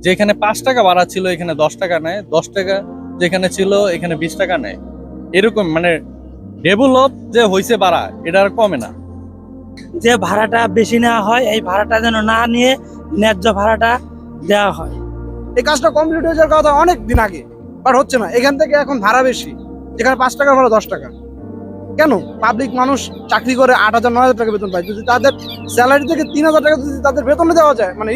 যেখানে 5 টাকা ভাড়া ছিল এখানে 10 টাকা নেয়, 10 টাকা যেখানে ছিল এখানে 20 টাকা নেয়। এরকম মানে ডেভেলপ যে হয়েছে ভাড়া এটা আর কমে না। যে ভাড়াটা বেশি নেওয়া হয় এই ভাড়াটা যেন না নিয়ে ন্যায্য ভাড়াটা দেওয়া হয়। এই কাজটা কমপ্লিট হয়ে যাওয়ার কথা অনেক দিন আগে, বাট হচ্ছে না। এখান থেকে এখন ভাড়া বেশি, যেখানে 5 টাকার ভাড়া 10 টাকা। কেন? পাবলিক মানুষ চাকরি করে 8,000 9,000 টাকা বেতন পায়, যদি তাদের স্যালারি থেকে 3,000 টাকা যদি তাদের বেতনে দেওয়া যায়, মানে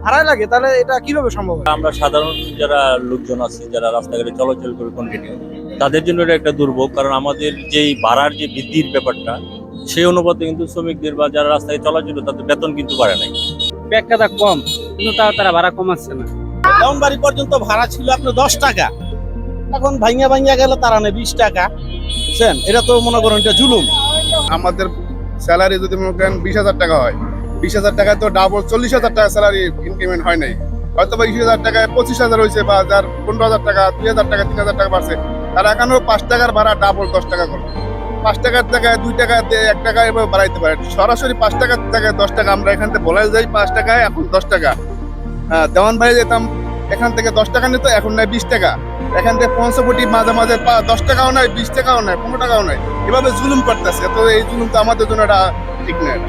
ভাড়ায় লাগে, তাহলে এটা কিভাবে সম্ভব হয়? আমরা সাধারণ যারা লোকজন আছি, যারা রাস্তাঘাটে চলাচল করে কন্টিনিউ, তাদের জন্য এটা একটা দুর্ভোগ। কারণ আমাদের যেই ভাড়ার যে বৃদ্ধির ব্যাপারটা, সেই অনুপাতে কিন্তু শ্রমিকদের বা যারা রাস্তায় চলাচল তাদের বেতন কিন্তু বাড়ে নাই। টাকাটা কম, কিন্তু তাও তারা ভাড়া কমাচ্ছে না। বাড়ি পর্যন্ত ভাড়া ছিল আপনার 10 টাকা, এখন ভাঙিয়া গেল তারা নেই 20 টাকা। বুঝছেন, এটা তো মনে করেন এটা জুলুম। আমাদের স্যালারি যদি মনে করেন 20,000 টাকা হয়, 20,000 টাকায় তো ডাবল 40,000 টাকা স্যালারি ইনক্রিমেন্ট হয় নাই। হয়তো বা 20,000 টাকায় 25,000 হয়েছে, বা 15,000 টাকা, 2,000 টাকা, 3,000 টাকা বাড়ছে। তারা এখানেও 5 টাকার ভাড়া ডাবল 10 টাকা করবে। 5 টাকার জায়গায় 2 টাকা, 1 টাকা এভাবে বাড়াইতে পারে। সরাসরি 5 টাকার জায়গায় 10 টাকা আমরা এখান থেকে বলা যায় 5 টাকায়, এখন 10 টাকা। দেওয়ান ভাই যেতাম এখান থেকে 10 টাকা নিত, এখন নেয় 20 টাকা। এখান থেকে পঞ্চবটি মাঝে মাঝে 10 টাকাও নাই, 20 টাকাও নাই, 15 টাকাও নাই, এভাবে জুলুম করতেছে। তো এই জুলুম তো আমাদের জন্য এটা ঠিক নয়।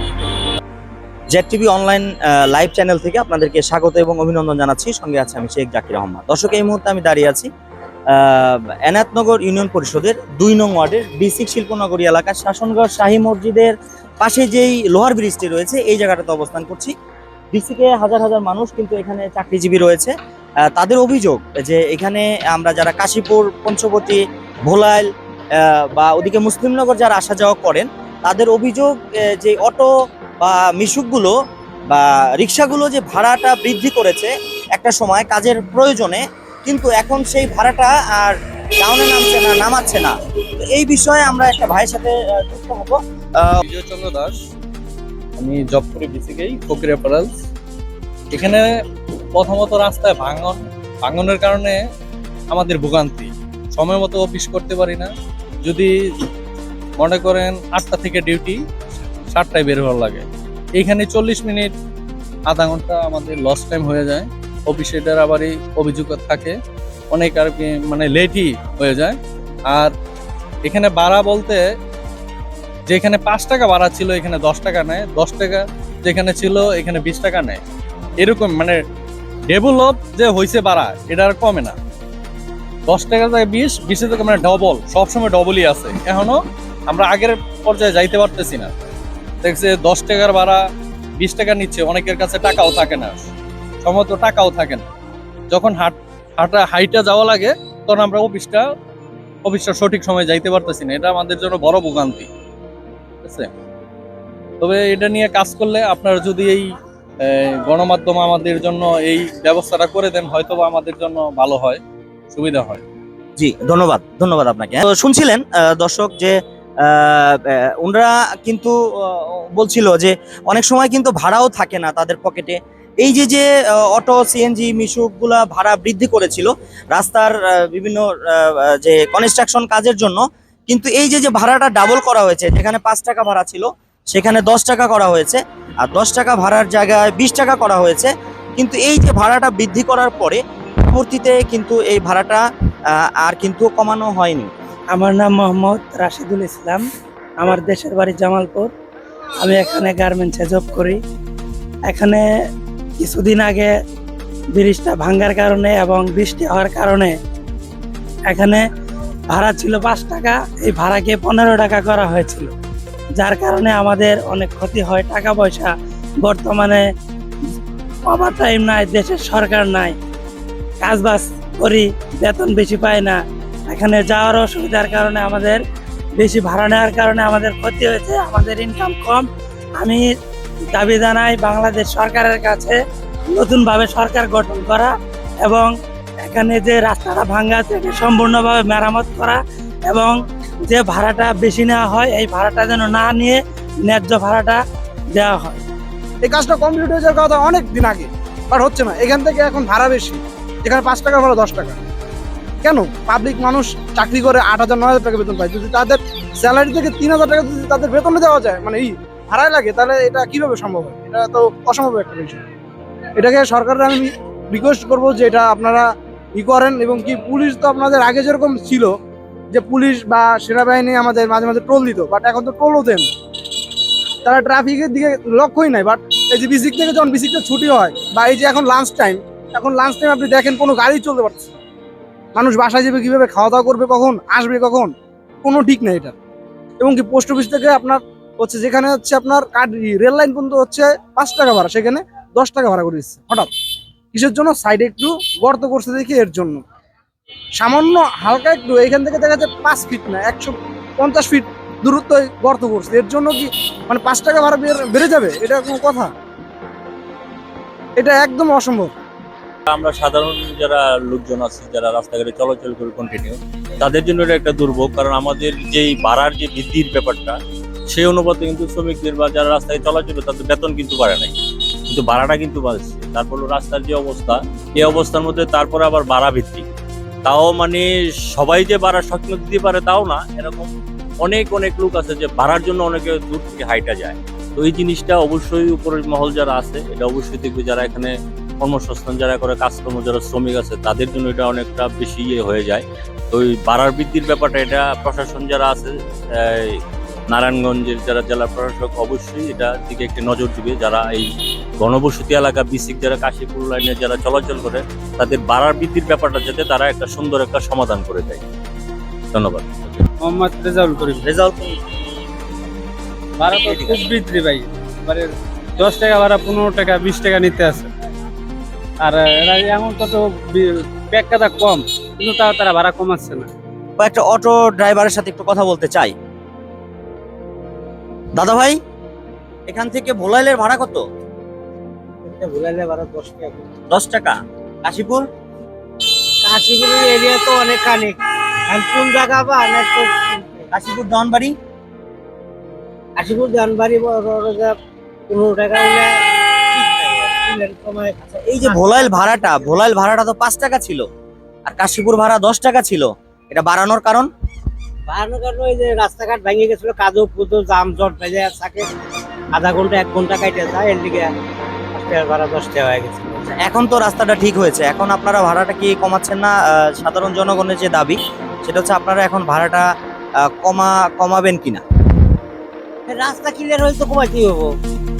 Z TV online live channel থেকে আপনাদেরকে স্বাগত এবং অভিনন্দন জানাচ্ছি। সঙ্গে আছে আমি শেখ জাকির আহমদ। দর্শক, এই মুহূর্তে আমি দাঁড়িয়ে আছি এনায়েতনগর ইউনিয়ন পরিষদের 2 নং ওয়ার্ডের ডিসিক শিল্পনগরী এলাকার শাসনগড় শাহী মসজিদের পাশে যেই লোহার ব্রিজটি রয়েছে এই জায়গাটাতে অবস্থান করছি। ডিসিকে হাজার হাজার মানুষ কিন্তু এখানে চাকরিজীবী রয়েছে। তাদের অভিযোগ যে এখানে আমরা যারা কাশীপুর, পঞ্চবটি, ভোলাইল বা ওদিকে মুসলিমনগর যারা আসা যাওয়া করেন, তাদের অভিযোগ যে অটো বা মিশুকগুলো বা রিক্সাগুলো যে ভাড়াটা বৃদ্ধি করেছে একটা সময় কাজের প্রয়োজনে, কিন্তু এখন সেই ভাড়াটা আর ডাউনে নামাচ্ছে না। তো এই বিষয়ে আমরা একটা ভাইয়ের সাথে যুক্ত হবো। বিজয় চন্দ্র দাস, আমি জব করি ডিসিকেই ফকির অ্যাপারেলস। এখানে প্রথমত রাস্তায় ভাঙনের কারণে আমাদের ভোগান্তি, সময় মতো অফিস করতে পারি না। যদি মনে করেন 8টা থেকে ডিউটি, 7টায় বের হওয়ার লাগে, এইখানে 40 মিনিট আধা ঘন্টা আমাদের লস টাইম হয়ে যায়। অফিসে এটার আবারই অভিযোগ থাকে, অনেক আর কি মানে লেটই হয়ে যায়। আর এখানে ভাড়া বলতে যেখানে 5 টাকা ভাড়া ছিল এখানে 10 টাকা নেয়, 10 টাকা যেখানে ছিল এখানে 20 টাকা নেয়। এরকম মানে ডেভেলপ যে হয়েছে ভাড়া এটা আর কমে না। 10 টাকা থেকে 20 থেকে মানে ডবল, সবসময় ডবলই আছে। এখনো আমরা আগের পর্যায়ে যাইতে পারতেছি না। দেখছে 10 টাকার ভাড়া 20 টাকা নিচ্ছে, অনেকের কাছে টাকাও থাকে না, সম্ভবত টাকাও থাকে না। যখন হাইটা যাওয়া লাগে তখন আমরা অফিসটা সঠিক সময় যাইতে পারতেছি না। এটা আমাদের জন্য বড় ভোগান্তি, ঠিক আছে? তবে এটা নিয়ে কাজ করলে আপনারা যদি এই গণমাধ্যম আমাদের জন্য এই ব্যবস্থাটা করে দেন, হয়তো আমাদের জন্য ভালো হয়, সুবিধা হয়। জি, ধন্যবাদ আপনাকে। তো শুনছিলেন দর্শক যে ওনারা কিন্তু বলছিল যে অনেক সময় কিন্তু ভাড়াও থাকে না তাদের পকেটে। এই যে অটো, সিএনজি, মিশুকগুলা ভাড়া বৃদ্ধি করেছিল রাস্তার বিভিন্ন যে কনস্ট্রাকশন কাজের জন্য, কিন্তু এই যে ভাড়াটা ডাবল করা হয়েছে, যেখানে 5 টাকা ভাড়া ছিল সেখানে 10 টাকা করা হয়েছে, আর 10 টাকা ভাড়ার জায়গায় 20 টাকা করা হয়েছে। কিন্তু এই যে ভাড়াটা বৃদ্ধি করার পরে পরবর্তীতে কিন্তু এই ভাড়াটা আর কিন্তু কমানো হয়নি। আমার নাম মোহাম্মদ রাশিদুল ইসলাম, আমার দেশের বাড়ি জামালপুর। আমি এখানে গার্মেন্টসে জব করি। এখানে কিছুদিন আগে ব্রিজটা ভাঙ্গার কারণে এবং বৃষ্টি হওয়ার কারণে এখানে ভাড়া ছিল 5 টাকা, এই ভাড়াকে 15 টাকা করা হয়েছিল, যার কারণে আমাদের অনেক ক্ষতি হয়। টাকা পয়সা বর্তমানে ওভার টাইম নাই, দেশের সরকার নাই, কাজ বাজ করি, বেতন বেশি পাই না। এখানে যাওয়ার অসুবিধার কারণে আমাদের বেশি ভাড়া নেওয়ার কারণে আমাদের ক্ষতি হয়েছে, আমাদের ইনকাম কম। আমি দাবি জানাই বাংলাদেশ সরকারের কাছে নতুনভাবে সরকার গঠন করা এবং এখানে যে রাস্তাটা ভাঙ্গা আছে এটি সম্পূর্ণভাবে মেরামত করা, এবং যে ভাড়াটা বেশি নেওয়া হয় এই ভাড়াটা যেন না নিয়ে ন্যায্য ভাড়াটা দেওয়া হয়। এই কাজটা কমপ্লিট হয়ে যাওয়ার কথা অনেক দিন আগে, বাট হচ্ছে না। এখান থেকে এখন ভাড়া বেশি, যেখানে 5 টাকার ভাড়া 10 টাকা। কেন? পাবলিক মানুষ চাকরি করে 8,000 9,000 টাকা বেতন পায়, যদি তাদের স্যালারি থেকে 3,000 টাকা যদি তাদের বেতনে দেওয়া যায়, মানে ভাড়ায় লাগে, তাহলে এটা কিভাবে সম্ভব হয়? এটা তো অসম্ভব একটা বিষয়। এটাকে সরকারের আমি রিকোয়েস্ট করবো যে এটা আপনারা করেন, এবং কি পুলিশ তো আপনাদের আগে যেরকম ছিল যে পুলিশ বা সেনাবাহিনী আমাদের মাঝে মাঝে টোল দিত, বাট এখন তো টোলও দেন, তারা ট্রাফিকের দিকে লক্ষ্যই নাই। বাট এই যে বিসিক থেকে যখন বিসিকটা ছুটি হয় বা এই যে এখন লাঞ্চ টাইম আপনি দেখেন কোনো গাড়ি চলতে পারছে না। মানুষ বাসায় যাবে কিভাবে, খাওয়া দাওয়া করবে কখন, আসবে কখন, কোনো ঠিক নেই এটা। এবং কি পোস্ট অফিস থেকে আপনার হচ্ছে যেখানে হচ্ছে আপনার রেল লাইন পর্যন্ত হচ্ছে 5 টাকা ভাড়া, সেখানে 10 টাকা ভাড়া করে দিচ্ছে হঠাৎ। কিসের জন্য? সাইডে একটু গর্ত করছে দেখি এর জন্য। সামান্য হালকা একটু এখান থেকে দেখা যায় 5 ফিট না 150 ফিট দূরত্ব গর্ত করছে, এর জন্য কি মানে 5 টাকা ভাড়া বেড়ে যাবে? এটা কোনো কথা? এটা একদম অসম্ভব। আমরা সাধারণ যারা লোকজন আছে যারা রাস্তাঘাটে চলাচল করে কন্টিনিউ, তাদের জন্য এটা একটা দুর্ভোগ, কারণ আমাদের যেই ভাড়ার যে বৃদ্ধির ব্যাপারটা সেই অনুপাতে কিন্তু শ্রমিকদের বা যারা রাস্তায় চলাচল তাদের বেতন কিন্তু বাড়ে নাই, কিন্তু ভাড়াটা কিন্তু বাড়ছে। তারপর রাস্তার যে অবস্থা, এই অবস্থার মধ্যে তারপরে আবার ভাড়া ভিত্তি, তাও মানে সবাই যে ভাড়া স্বপ্ন দিতে পারে তাও না, এরকম অনেক অনেক লোক আছে যে ভাড়ার জন্য অনেকে দূর থেকে হাইটা যায়। তো এই জিনিসটা অবশ্যই উপরের মহল যারা আছে এটা অবশ্যই দেখবে, যারা এখানে কর্মসংস্থান যারা করে কাজকর্ম যারা শ্রমিক আছে তাদের জন্য এটা অনেকটা বেশি হয়ে যায়। তো ওই ভাড়ার বৃদ্ধির ব্যাপারটা এটা প্রশাসন যারা আছে, নারায়ণগঞ্জের যারা জেলা প্রশাসক অবশ্যই এটা দিকে একটি নজর দিবে। যারা এই ঘনবসতি এলাকা বিসিক যারা কাশীপুর লাইনে যারা চলাচল করে তাদের ভাড়ার বৃদ্ধির ব্যাপারটা যাতে তারা একটা সুন্দর একটা সমাধান করে দেয়। ধন্যবাদ। মোহাম্মদ রেজাউল করিম। রেজাল্ট ভাড়া তো খুব বৃদ্ধি ভাই, মানে 10 টাকা ভাড়া 15 টাকা 20 টাকা নিতে আছে। আর এরা এমন কত ব্যাখ্যাটা কম, কিন্তু তাও তারা ভাড়া কমাচ্ছে না। একটা অটো ড্রাইভারের সাথে একটু কথা বলতে চাই। দাদা ভাই, এখান থেকে ভোলাইলের ভাড়া কত? ভুলাইলে ভাড়া 10 টাকা। 10 টাকা। কাশীপুর? কাশীপুরের এরিয়া তো অনেক কানেক, কোন জায়গা বা কাশীপুর দানবাড়ি? কাশীপুর জানবাড়ি 15 টাকা হলে এই যে ভোলাইল ভাড়াটা তো 5 টাকা ছিল, আর কাশীপুর ভাড়া 10 টাকা ছিল, এটা বাড়ানোর কারণ? বাড়ানোর কারণে ওই যে রাস্তাঘাট ভেঙে গেছিল, কাদো পুজো জাম জট বেজে থাকে, আধা ঘন্টা 1 ঘন্টা কাটে যায়, এর দিকে ভাড়া 10 টাকা হয়ে গেছে। এখন তো রাস্তাটা ঠিক হয়েছে, এখন আপনারা ভাড়াটা কি কমাচ্ছেন না? সাধারণ জনগণের যে দাবি সেটা হচ্ছে আপনারা এখন ভাড়াটা কমাবেন কিনা? রাস্তা ক্লিয়ার হলে তো কমাইতেই হবো,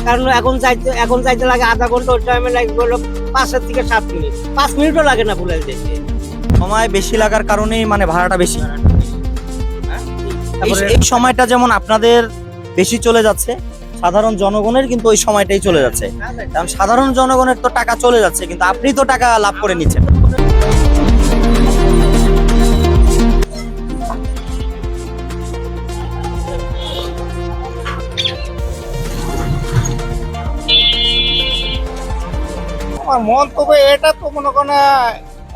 কারণ এখন যাইতে লাগে আধা ঘন্টা, ওই টাইমে লাগবে হলো 5 থেকে 7 মিনিট, 5 মিনিটও লাগে না ভুলে যেতে। সময় বেশি লাগার কারণেই মানে ভাড়াটা বেশি। তারপরে এই সময়টা যেমন আপনাদের বেশি চলে যাচ্ছে, সাধারণ জনগণের কিন্তু ওই সময়টাই চলে যাচ্ছে, কারণ সাধারণ জনগণের তো টাকা চলে যাচ্ছে, কিন্তু আপনি তো টাকা লাভ করে নিচ্ছেন। আমার মন্তব্য এটা তো মনে করেন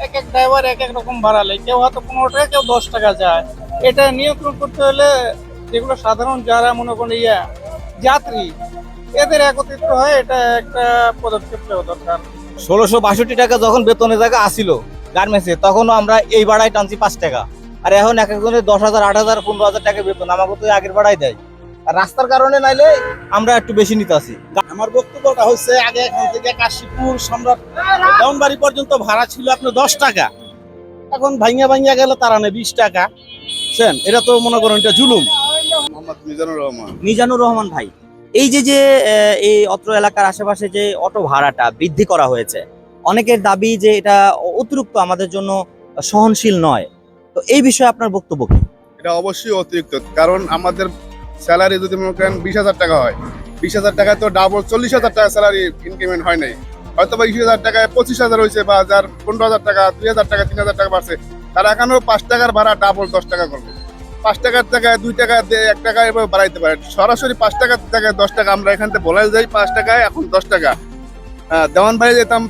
এক এক ড্রাইভার এক এক রকম ভাড়া নেয়, কেউ হয়তো 15 টাকা, কেউ 10 টাকা যায়। এটা নিয়ন্ত্রণ করতে হলে যেগুলো সাধারণ যারা মনে করেন যাত্রী, এদের একত্রিত হয়, এটা একটা পদক্ষেপ নেওয়া দরকার। 1662 টাকা যখন বেতনের জায়গা আসিল গার্মেন্টসে, তখনও আমরা এই ভাড়ায় টানছি 5 টাকা। আর এখন এক একজনের 10,000, 8,000, 15,000 টাকা বেতন, আমাকে তো আগের ভাড়াই দেয়। আর রাস্তার কারণে নাইলে আমরা একটু বেশি নিতে আসি। আমার বক্তব্যটা হচ্ছে, আগে এখান থেকে কাশীপুর সম্রাট ডাউনবাড়ি পর্যন্ত ভাড়া ছিল আপনার 10 টাকা, এখন ভাঙিয়া গেল তারা নেই 20 টাকা। বুঝছেন, এটা তো মনে করেন এটা জুলুম। মোহাম্মদ মিজানুর রহমান। মিজানুর রহমান ভাই, এই যে এই অত্র এলাকার আশেপাশে যে অটো ভাড়াটা বৃদ্ধি করা হয়েছে, অনেকের দাবি যে এটা অতিরিক্ত, আমাদের জন্য সহনশীল নয়, তো এই বিষয়ে আপনার বক্তব্য কি? এটা অবশ্যই অতিরিক্ত, কারণ আমাদের স্যালারি যদি মনে করেন 20,000 টাকা হয়, 20,000 টাকায় তো ডাবল 40,000 টাকা স্যালারি ইনক্রিমেন্ট হয় নাই। হয়তো বা 20,000 টাকায় 25,000 হয়েছে, বা 15,000 টাকা, 2,000 টাকা, 3,000 টাকা বাড়ছে, তারা এখনো 5 টাকার ভাড়া ডাবল 10 টাকা করবে। 5 টাকার জায়গায় 2 টাকা, 1 টাকা এভাবে বাড়াইতে পারে। সরাসরি 5 টাকার জায়গায় 10 টাকা, আমরা এখান থেকে বলাই যাই 5 টাকায়, এখন 10 টাকা। দেওয়ান ভাই যেতাম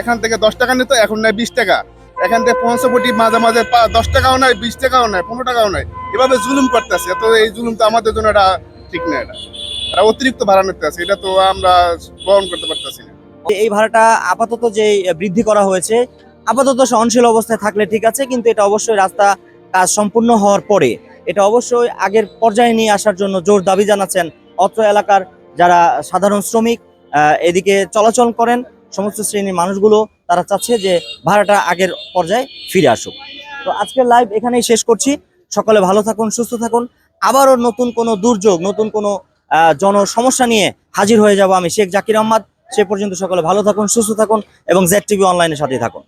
এখান থেকে 10 টাকা নিত, এখন নেয় 20 টাকা। এখান থেকে 550 মাঝে মাঝে 10 টাকাও নেয়, 20 টাকাও নেয়, 15 টাকাও নেয়, এভাবে জুলুম করতেছে। তো এই জুলুম তো আমাদের জন্য এটা ঠিক না, এটা অতিরিক্ত ভাড়া নিতে আছে, এটা তো আমরা গ্রহণ করতে পারতেছি না। এই ভাড়াটা আপাতত যে বৃদ্ধি করা হয়েছে, আপাতত সহনশীল অবস্থায় থাকলে ঠিক আছে, কিন্তু এটা অবশ্যই রাস্তা কাজ সম্পূর্ণ হওয়ার পরে এটা অবশ্যই আগের পর্যায়ে নিয়ে আসার জন্য জোর দাবি জানাচ্ছেন অত্র এলাকার যারা সাধারণ শ্রমিক এদিকে চলাচল করেন। সমস্ত শ্রেণীর মানুষগুলো তারা চাচ্ছে যে ভাড়াটা আগের পর্যায়ে ফিরে আসুক। তো আজকের লাইভ এখানেই শেষ করছি। সকলে ভালো থাকুন, সুস্থ থাকুন। আবারও নতুন কোনো দুর্যোগ, নতুন কোনো জনসমস্যা নিয়ে হাজির হয়ে যাব আমি শেখ জাকির আহমদ। সে পর্যন্ত সকলে ভালো থাকুন, সুস্থ থাকুন এবং ZTV অনলাইনের সাথে থাকুন।